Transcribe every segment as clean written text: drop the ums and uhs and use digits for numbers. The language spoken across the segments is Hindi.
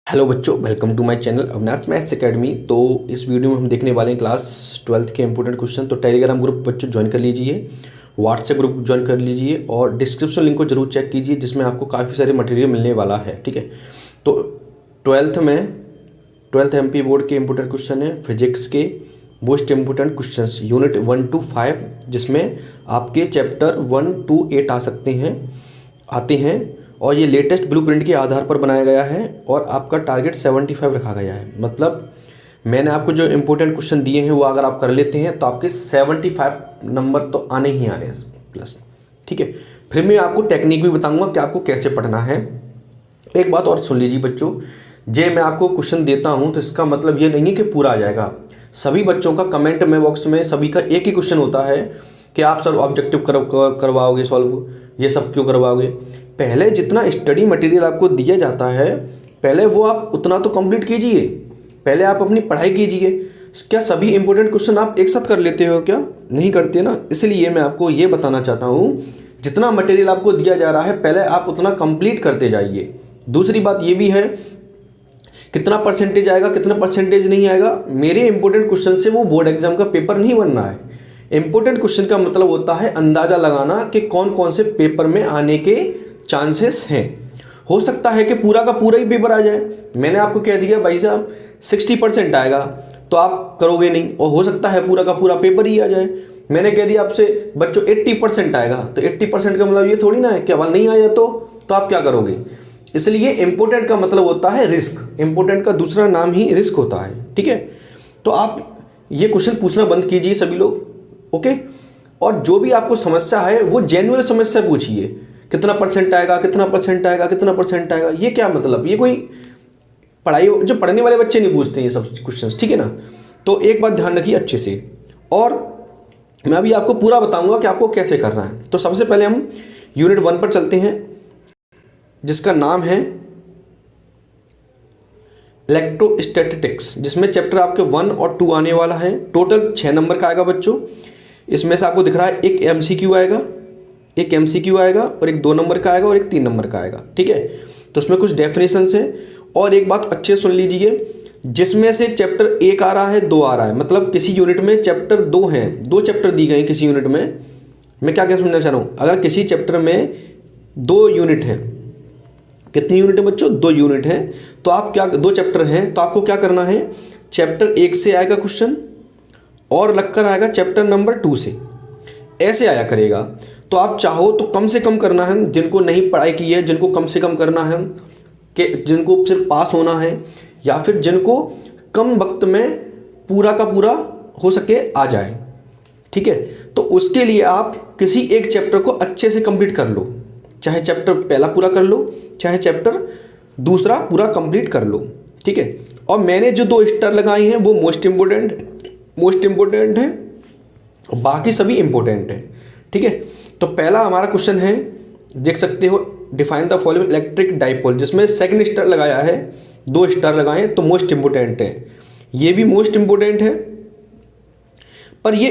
हेलो बच्चों, welcome to my channel Avinash maths academy. तो इस वीडियो में हम देखने वाले हैं क्लास 12th के इंपॉर्टेंट क्वेश्चन। तो टेलीग्राम ग्रुप बच्चों ज्वाइन कर लीजिए, व्हाट्सएप ग्रुप ज्वाइन कर लीजिए और डिस्क्रिप्शन लिंक को जरूर चेक कीजिए जिसमें आपको काफ़ी सारे मटेरियल मिलने वाला है। ठीक है, तो 12th एमपी बोर्ड के इंपॉर्टेंट क्वेश्चन है फिजिक्स के most important questions unit 1 to 5, जिसमें आपके चैप्टर 1 to 8 आते हैं और ये लेटेस्ट ब्लूप्रिंट के आधार पर बनाया गया है और आपका टारगेट 75 रखा गया है। मतलब मैंने आपको जो इम्पोर्टेंट क्वेश्चन दिए हैं वो अगर आप कर लेते हैं तो आपके 75 नंबर तो आने ही आने प्लस। ठीक है, फिर मैं आपको टेक्निक भी बताऊंगा कि आपको कैसे पढ़ना है। एक बात और सुन लीजिए बच्चों, मैं आपको क्वेश्चन देता हूँ तो इसका मतलब ये नहीं है कि पूरा आ जाएगा। सभी बच्चों का कमेंट में बॉक्स में सभी का एक ही क्वेश्चन होता है कि आप सर ऑब्जेक्टिव करवाओगे सॉल्व, ये सब क्यों करवाओगे। पहले जितना स्टडी मटेरियल आपको दिया जाता है पहले वो आप उतना तो कंप्लीट कीजिए, पहले आप अपनी पढ़ाई कीजिए। क्या सभी इंपॉर्टेंट क्वेश्चन आप एक साथ कर लेते हो? क्या नहीं करते ना। इसलिए मैं आपको ये बताना चाहता हूँ जितना मटेरियल आपको दिया जा रहा है पहले आप उतना कंप्लीट करते जाइए। दूसरी बात ये भी है, कितना परसेंटेज आएगा कितना परसेंटेज नहीं आएगा, मेरे इंपॉर्टेंट क्वेश्चन से वो बोर्ड एग्जाम का पेपर नहीं बनना है। इंपॉर्टेंट क्वेश्चन का मतलब होता है अंदाज़ा लगाना कि कौन कौन से पेपर में आने के चांसेस हैं। हो सकता है कि पूरा का पूरा ही पेपर आ जाए। मैंने आपको कह दिया भाई साहब 60% आएगा तो आप करोगे नहीं, और हो सकता है पूरा का पूरा पेपर ही आ जाए। मैंने कह दिया आपसे बच्चों 80% आएगा तो 80% का मतलब ये थोड़ी ना है कि अगर नहीं आया तो आप क्या करोगे। इसलिए इंपॉर्टेंट का मतलब होता है रिस्क, इंपॉर्टेंट का दूसरा नाम ही रिस्क होता है। ठीक है, तो आप ये क्वेश्चन पूछना बंद कीजिए सभी लोग, ओके। और जो भी आपको समस्या है वो जेन्युइन समस्या पूछिए, कितना परसेंट आएगा कितना परसेंट आएगा कितना परसेंट आएगा, ये क्या मतलब, ये कोई पढ़ाई जो पढ़ने वाले बच्चे नहीं पूछते ये सब क्वेश्चंस। ठीक है ना, तो एक बात ध्यान रखिए अच्छे से, और मैं अभी आपको पूरा बताऊंगा कि आपको कैसे करना है। तो सबसे पहले हम यूनिट 1 पर चलते हैं जिसका नाम है इलेक्ट्रोस्टैटिक्स, जिसमें चैप्टर आपके 1 और 2 आने वाला है। टोटल 6 नंबर का आएगा बच्चों। इसमें से आपको दिख रहा है एक MCQ आएगा, एक MCQ आएगा और एक 2 नंबर का आएगा और एक 3 नंबर का आएगा। ठीक है, तो उसमें कुछ डेफिनेशंस हैं। और एक बात अच्छे सुन लीजिए, जिसमें से चैप्टर 1 आ रहा है 2 आ रहा है, मतलब किसी यूनिट में चैप्टर 2 हैं, 2 चैप्टर दी गए किसी यूनिट में। मैं क्या समझना चाह रहा हूँ, अगर किसी चैप्टर में 2 यूनिट हैं, कितनी यूनिट है बच्चों? 2 यूनिट हैं, तो आप क्या 2 चैप्टर हैं तो आपको क्या करना है, चैप्टर 1 से आएगा क्वेश्चन और लगकर आएगा चैप्टर नंबर 2 से, ऐसे आया करेगा। तो आप चाहो तो कम से कम करना है, जिनको नहीं पढ़ाई की है जिनको कम से कम करना है, कि जिनको सिर्फ पास होना है या फिर जिनको कम वक्त में पूरा का पूरा हो सके आ जाए। ठीक है, तो उसके लिए आप किसी एक चैप्टर को अच्छे से कंप्लीट कर लो, चाहे चैप्टर पहला पूरा कर लो चाहे चैप्टर दूसरा पूरा कंप्लीट कर लो। ठीक है, और मैंने जो 2 स्टार लगाए हैं वो मोस्ट इम्पोर्टेंट है और बाकी सभी इम्पोर्टेंट है। ठीक है, तो पहला हमारा क्वेश्चन है, देख सकते हो, define the following electric dipole, जिसमें सेकंड स्टार लगाया है, 2 स्टार लगाए तो मोस्ट इम्पोर्टेंट है। ये भी मोस्ट इम्पोर्टेंट है पर ये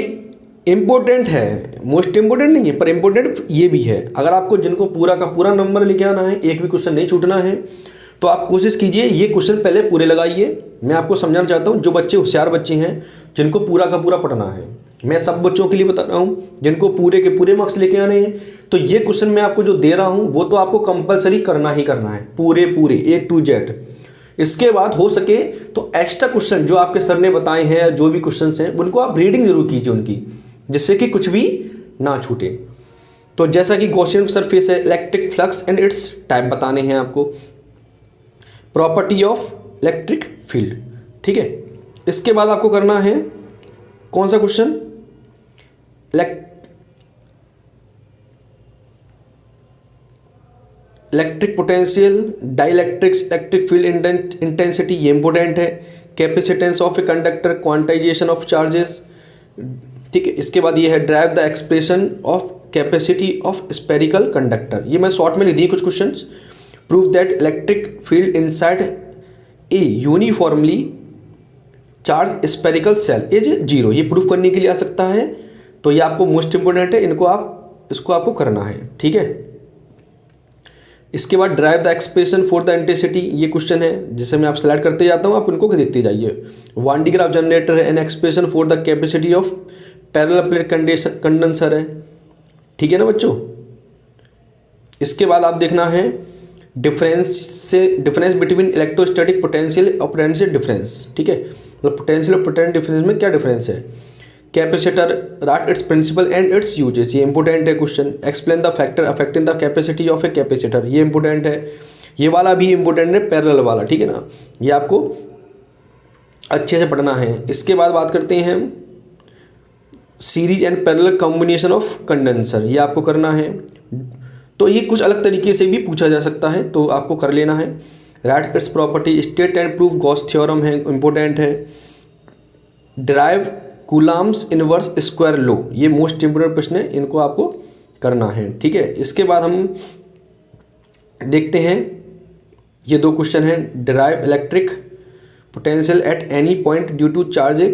इम्पोर्टेंट है, मोस्ट इम्पोर्टेंट नहीं है पर इम्पोर्टेंट ये भी है। अगर आपको जिनको पूरा का पूरा नंबर लेके आना है, एक भी क्वेश्चन नहीं छूटना है, तो आप कोशिश कीजिए ये क्वेश्चन पहले पूरे लगाइए। मैं आपको समझाना चाहता हूँ, जो बच्चे होशियार बच्चे हैं जिनको पूरा का पूरा पढ़ना है, मैं सब बच्चों के लिए बता रहा हूँ जिनको पूरे के पूरे मार्क्स लेके आने हैं, तो ये क्वेश्चन मैं आपको जो दे रहा हूँ वो तो आपको कंपलसरी करना ही करना है, पूरे A to Z। इसके बाद हो सके तो एक्स्ट्रा क्वेश्चन जो आपके सर ने बताए हैं, जो भी क्वेश्चन हैं उनको आप रीडिंग जरूर कीजिए उनकी, जिससे कि कुछ भी ना छूटे। तो जैसा कि गॉसियन सरफेस है, electric flux and it's type बताने हैं आपको, प्रॉपर्टी ऑफ इलेक्ट्रिक फील्ड। ठीक है, इसके बाद आपको करना है कौन सा question, electric potential, dielectrics, electric field intensity, ये इंपॉर्टेंट है, capacitance of a conductor, quantization of charges. ठीक है, इसके बाद ये है derive the expression of capacity of spherical conductor, ये मैं शॉर्ट में लिख दिए कुछ questions. Prove that electric field inside a uniformly charged spherical shell is 0, ये प्रूफ करने के लिए आ सकता है। तो ये आपको मोस्ट इंपोर्टेंट है, इसको आपको करना है। ठीक है, इसके बाद drive the expression for the intensity, ये क्वेश्चन है जिसे मैं आप स्लाइड करते जाता हूँ, आप इनको देखते जाइए। वान डी ग्राफ जनरेटर है, an expression for the capacity of parallel plate condenser है, ठीक है ना बच्चों। इसके बाद आप देखना है डिफरेंस बिटवीन इलेक्ट्रोस्टैटिक पोटेंशियल और पोटेंशियल डिफरेंस, ठीक है, मतलब पोटेंशियल और पोटेंशियल डिफरेंस में क्या डिफरेंस है। Capacitor, right its principle and its uses, ये इंपॉर्टेंट है question. Explain the factor affecting the capacity of a capacitor, ये इंपॉर्टेंट है। ये वाला भी इंपॉर्टेंट है, पैरेलल वाला, ठीक है ना, ये आपको अच्छे से पढ़ना है। इसके बाद बात करते हैं हम series and parallel combination of condenser, ये आपको करना है। तो ये कुछ अलग तरीके से भी पूछा जा सकता है, तो आपको कर लेना है। Right it's property, state and proof Gauss theorem है, इंपॉर्टेंट है। Derive coulombs inverse square law, ये मोस्ट इंपोर्टेंट प्रश्न है, इनको आपको करना है, ठीक है। इसके बाद हम देखते हैं ये दो क्वेश्चन हैं। Derive electric potential at any point due to charge a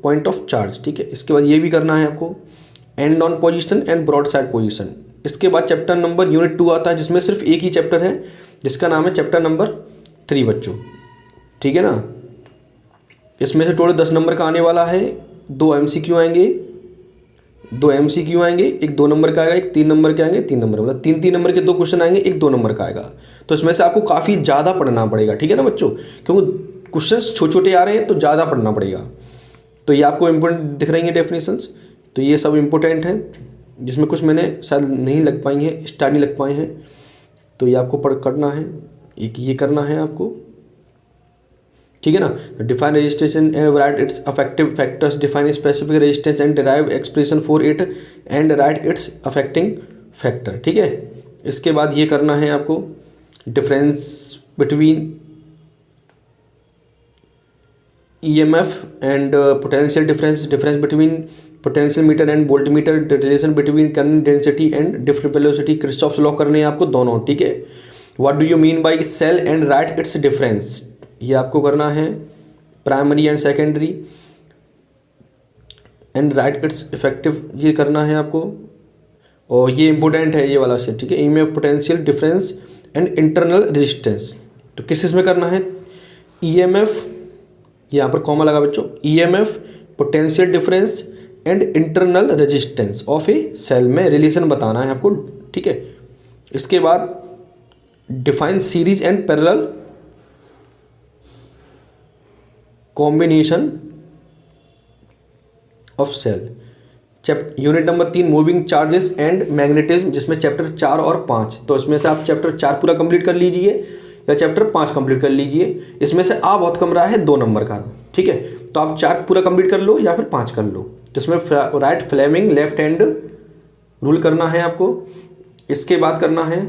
point of charge, ठीक है। इसके बाद ये भी करना है आपको, end on position and broad side position. इसके बाद चैप्टर नंबर यूनिट 2 आता है, जिसमें सिर्फ एक ही चैप्टर है, जिसका नाम है चैप्टर नंबर 3 बच्चों, ठीक है ना। इसमें से टोटल 10 नंबर का आने वाला है। 2 MCQ आएंगे, 2 MCQ आएंगे, एक 2 नंबर का आएगा, एक 3 नंबर के आएंगे, 3 नंबर, मतलब 3 नंबर के 2 क्वेश्चन आएंगे, एक 2 नंबर का आएगा। तो इसमें से आपको काफ़ी ज़्यादा पढ़ना पड़ेगा, ठीक है ना बच्चों, क्योंकि क्वेश्चन छोटे छोटे आ रहे हैं तो ज़्यादा पढ़ना पड़ेगा। तो ये आपको इम्पोर्टेंट दिख रही हैं डेफिनेशंस, तो ये सब इम्पोर्टेंट हैं, जिसमें कुछ मैंने शायद नहीं लग पाई हैं, स्टार नहीं लग पाए हैं, तो ये आपको पढ़ करना है। एक ये करना है आपको, ठीक है ना। Define registration and write its affective factors, define specific resistance and derive expression for it and write its affecting factor, ठीक है। इसके बाद ये करना है आपको difference between EMF and potential difference between potential meter and volt meter, relation between current density and different velocity, Kirchhoff's law करने हैं आपको दोनों, ठीक है। What do you mean by cell and write its difference, ये आपको करना है। Primary and secondary and write it's effective, ये करना है आपको, और ये इंपॉर्टेंट है ये वाला से, ठीक है। EMF potential difference and internal resistance, तो किस में करना है। EMF, यहाँ पर कॉमा लगा बच्चों, EMF potential difference and internal resistance of a cell में रिलेशन बताना है आपको, ठीक है। इसके बाद define series and parallel combination of cell. Unit number 3 moving charges and magnetism, जिसमें चैप्टर 4 और 5, तो इसमें से आप चैप्टर 4 पूरा कंप्लीट कर लीजिए या चैप्टर 5 कंप्लीट कर लीजिए। इसमें से आ बहुत कम रहा है 2 नंबर का, ठीक है, तो आप 4 पूरा कंप्लीट कर लो या फिर 5 कर लो। तो इसमें write Fleming left hand rule करना है आपको। इसके बाद करना है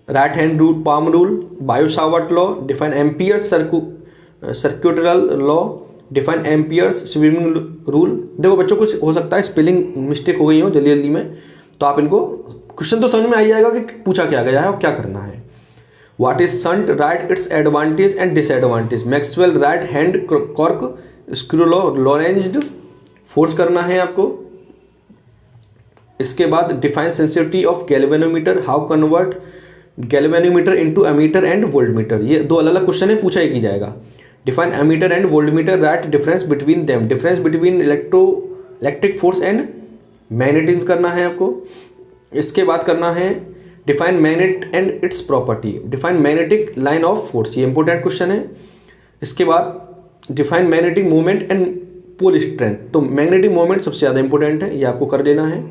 right hand rule, palm rule, Biot Savart law, define Ampere's circuital law, define Ampere's swimming rule. देखो बच्चों, कुछ हो सकता है स्पेलिंग मिस्टेक हो गई हो जल्दी जल्दी में, तो आप इनको क्वेश्चन तो समझ में आ जाएगा कि पूछा क्या गया है और क्या करना है। What is shunt, write its advantage and disadvantage, Maxwell right hand cork screw law, Lorentz force करना है आपको। इसके बाद define sensitivity of galvanometer, how convert galvanometer into ammeter and voltmeter, ये 2 अलग अलग क्वेश्चन है, पूछा एक ही जाएगा। Define ammeter and voltmeter, right difference between them, difference between electric force and magnetism करना है आपको। इसके बाद करना है define magnet and its property, define magnetic line of force, ये इंपॉर्टेंट क्वेश्चन है। इसके बाद define magnetic movement and pole strength, तो मैग्नेटिक मूवमेंट सबसे ज़्यादा इंपॉर्टेंट है, ये आपको कर देना है।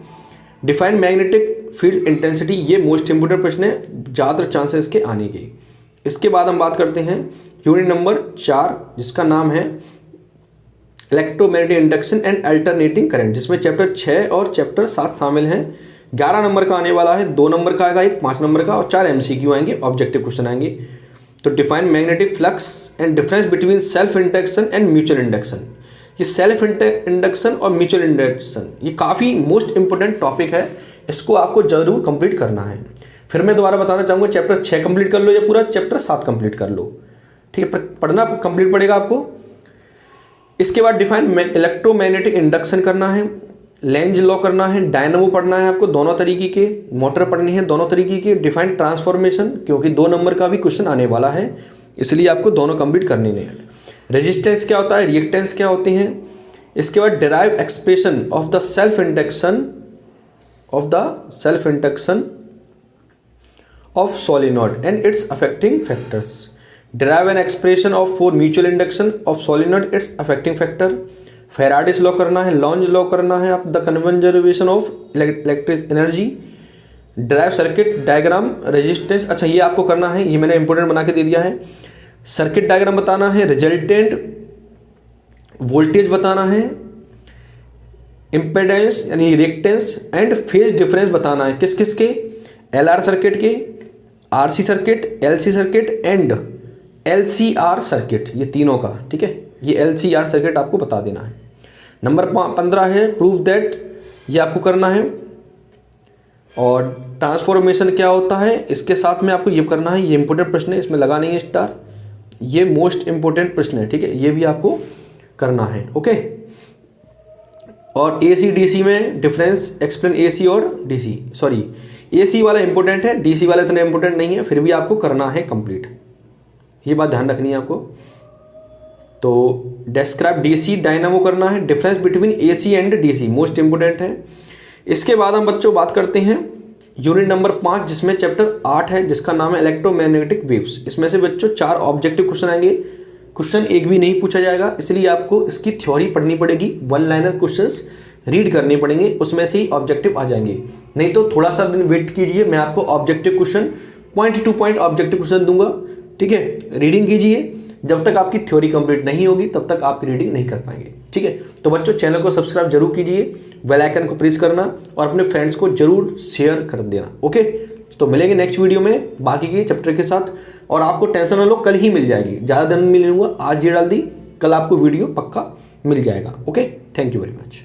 डिफाइन मैग्नेटिक फील्ड इंटेंसिटी, ये मोस्ट इंपॉर्टेंट प्रश्न है, ज़्यादातर चांसेस के आने के। इसके बाद हम बात करते हैं यूनिट नंबर 4, जिसका नाम है electromagnetic induction and alternating current, जिसमें चैप्टर 6 और चैप्टर 7 शामिल हैं। 11 नंबर का आने वाला है, 2 नंबर का आएगा, एक 5 नंबर का, और 4 MCQ आएंगे, ऑब्जेक्टिव क्वेश्चन आएंगे। तो define magnetic flux and difference between self induction and mutual induction, ये सेल्फ इंडक्शन और म्यूचुअल इंडक्शन ये काफ़ी मोस्ट इंपॉर्टेंट टॉपिक है, इसको आपको जरूर कंप्लीट करना है। फिर मैं दोबारा बताना चाहूँगा, चैप्टर 6 कंप्लीट कर लो या पूरा चैप्टर 7 कंप्लीट कर लो, ठीक है, पढ़ना कंप्लीट पड़ेगा आपको। इसके बाद डिफाइन इलेक्ट्रोमैग्नेटिक इंडक्शन करना है, लेंज लॉ करना है, डायनामो पढ़ना है आपको दोनों तरीके के, मोटर पढ़नी है दोनों तरीके की, डिफाइंड ट्रांसफॉर्मेशन क्योंकि 2 नंबर का भी क्वेश्चन आने वाला है इसलिए आपको दोनों कंप्लीट करने हैं। रेजिस्टेंस क्या होता है, रिएक्टेंस क्या होते हैं, इसके बाद derive expression of the self induction of solenoid and it's affecting factors. Derive an expression of for mutual induction of solenoid it's affecting factor. Faraday's law करना है, लॉन्ज लॉ करना है आप the conservation of electric energy. Drive circuit diagram resistance, अच्छा ये आपको करना है, ये मैंने इंपोर्टेंट बना के दे दिया है। सर्किट डायग्राम बताना है, रिजल्टेंट वोल्टेज बताना है, इम्पेडेंस यानी रिएक्टेंस एंड फेज डिफरेंस बताना है किस किस के, LR सर्किट के, RC circuit, LC circuit and LCR circuit, ये तीनों का, ठीक है। ये LCR सर्किट आपको बता देना है। नंबर 15 है प्रूव दैट, ये आपको करना है। और ट्रांसफॉर्मेशन क्या होता है इसके साथ में आपको ये करना है, ये इंपॉर्टेंट प्रश्न है, इसमें लगा नहीं है स्टार, ये मोस्ट इंपॉर्टेंट प्रश्न है, ठीक है, ये भी आपको करना है, ओके। और AC DC में डिफरेंस एक्सप्लेन AC और DC, सॉरी AC वाला इंपॉर्टेंट है, DC वाला इतना इंपॉर्टेंट नहीं है, फिर भी आपको करना है कंप्लीट, ये बात ध्यान रखनी है आपको। तो डिस्क्राइब DC डायनामो करना है, difference between AC and DC most important है। इसके बाद हम बच्चों बात करते हैं यूनिट नंबर 5 जिसमें चैप्टर 8 है जिसका नाम है इलेक्ट्रोमैग्नेटिक वेव्स। इसमें से बच्चों 4 ऑब्जेक्टिव क्वेश्चन आएंगे, क्वेश्चन एक भी नहीं पूछा जाएगा, इसलिए आपको इसकी थ्योरी पढ़नी पड़ेगी, 1 लाइनर क्वेश्चंस रीड करने पड़ेंगे, उसमें से ही ऑब्जेक्टिव आ जाएंगे। नहीं तो थोड़ा सा दिन वेट कीजिए, मैं आपको objective question point two point objective question दूंगा, ठीक है। रीडिंग कीजिए, जब तक आपकी थ्योरी कंप्लीट नहीं होगी तब तक आप रीडिंग नहीं कर पाएंगे, ठीक है। तो बच्चों चैनल को सब्सक्राइब जरूर कीजिए, बेल आइकन को प्रेस करना और अपने फ्रेंड्स को जरूर शेयर कर देना, ओके। तो मिलेंगे नेक्स्ट वीडियो में बाकी के चैप्टर के साथ, और आपको टेंशन ना लो, कल ही मिल जाएगी, ज़्यादा दिन मिलूंगा, आज ये डाल दी, कल आपको वीडियो पक्का मिल जाएगा, okay. Thank you very much.